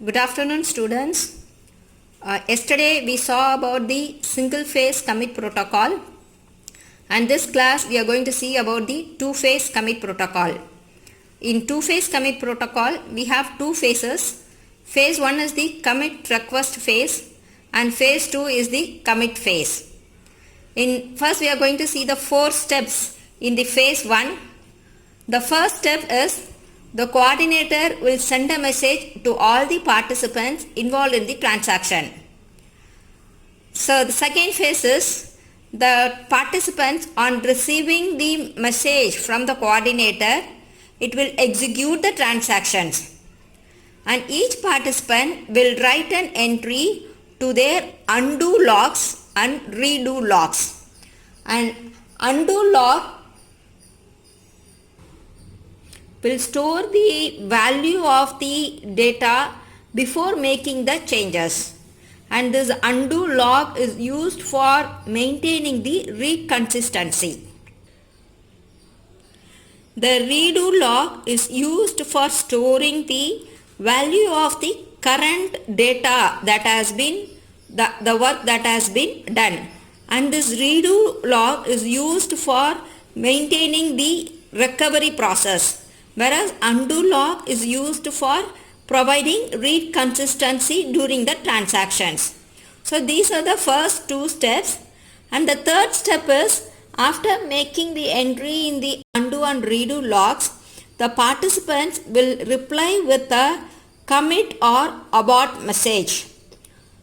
Good afternoon, students. Yesterday we saw about the single phase commit protocol, and this class we are going to see about the two phase commit protocol. In two phase commit protocol we have two phases. Phase 1 is the commit request phase and phase 2 is the commit phase. First we are going to see the 4 steps in the phase 1. The first step is the coordinator will send a message to all the participants involved in the transaction. So the second phase is the participants, on receiving the message from the coordinator, it will execute the transactions, and each participant will write an entry to their undo logs and redo logs. And undo log will store the value of the data before making the changes, and this undo log is used for maintaining the read consistency. The redo log is used for storing the value of the current data that has been the work that has been done, and this redo log is used for maintaining the recovery process, whereas undo log is used for providing read consistency during the transactions. So these are the first two steps, and the third step is, after making the entry in the undo and redo logs, the participants will reply with a commit or abort message.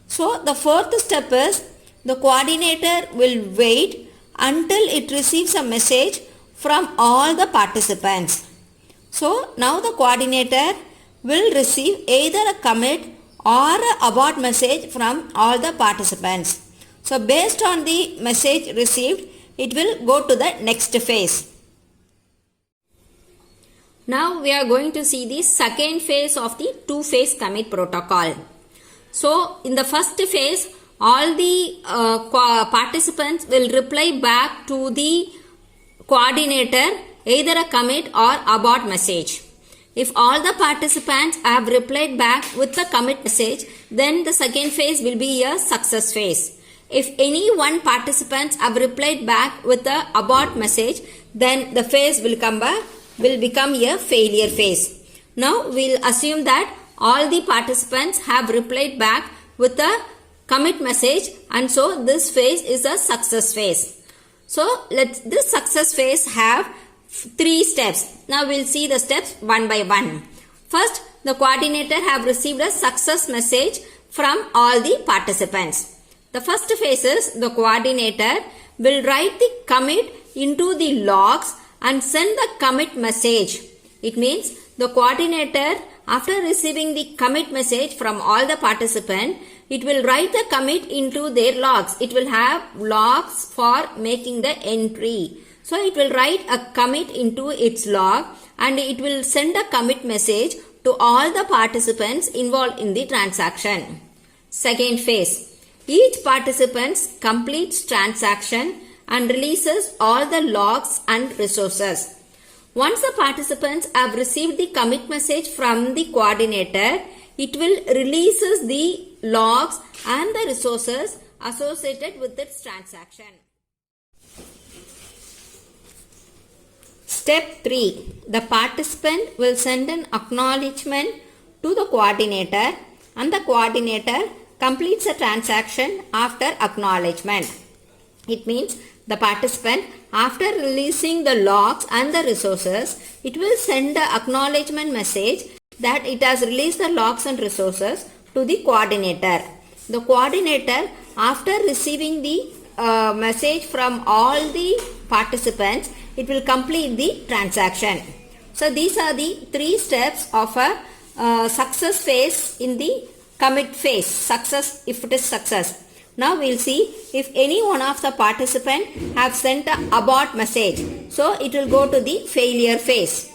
So the fourth step is, the coordinator will wait until it receives a message from all the participants. So now the coordinator will receive either a commit or an abort message from all the participants. So based on the message received, it will go to the next phase. Now we are going to see the second phase of the two-phase commit protocol. So in the first phase, all the participants will reply back to the coordinator either a commit or abort message. If all the participants have replied back with the commit message, then the second phase will be a success phase. If any one participants have replied back with the abort message, then the phase will become a failure phase. Now we'll assume that all the participants have replied back with a commit message, and so this phase is a success phase. So this success phase have 3 steps. Now we'll see the steps one by one. First, the coordinator have received a success message from all the participants. The first phase is, the coordinator will write the commit into the logs and send the commit message. It means the coordinator, after receiving the commit message from all the participants, it will write the commit into their logs. It will have logs for making the entry. So it will write a commit into its log, and it will send a commit message to all the participants involved in the transaction. Second phase. Each participant completes transaction and releases all the logs and resources. Once the participants have received the commit message from the coordinator, it will releases the logs and the resources associated with its transaction. Step 3. The participant will send an acknowledgement to the coordinator, and the coordinator completes a transaction after acknowledgement. It means the participant, after releasing the logs and the resources, it will send the acknowledgement message that it has released the logs and resources to the coordinator. The coordinator, after receiving the message from all the participants, it will complete the transaction. So these are the 3 steps of a success phase in the commit phase. Success, if it is success. Now we'll see if any one of the participants have sent an abort message. So it will go to the failure phase.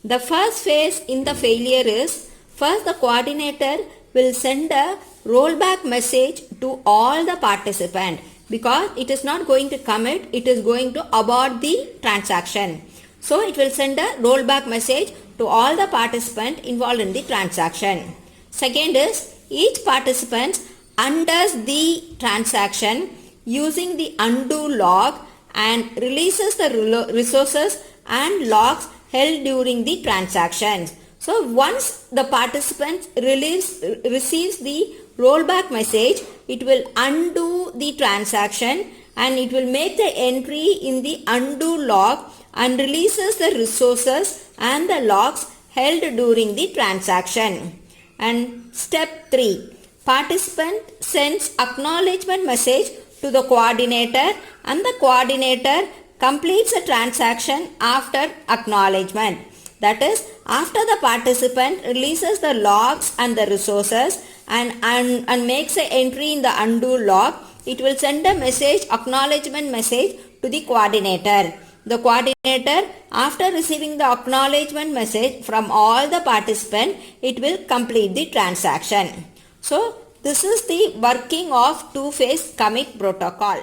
The first phase in the failure is, first the coordinator will send a rollback message to all the participants, because it is not going to commit, it is going to abort the transaction. So it will send a rollback message to all the participants involved in the transaction. Second is each participant undoes the transaction using the undo log and releases the resources and logs held during the transaction. So once the participant receives the rollback message, it will undo the transaction and it will make the entry in the undo log and releases the resources and the logs held during the transaction. And step 3. Participant sends acknowledgement message to the coordinator and the coordinator completes the transaction after acknowledgement. That is, after the participant releases the logs and the resources and makes an entry in the undo log, it will send a message, acknowledgement message to the coordinator. The coordinator, after receiving the acknowledgement message from all the participants, it will complete the transaction. So, this is the working of two-phase commit protocol.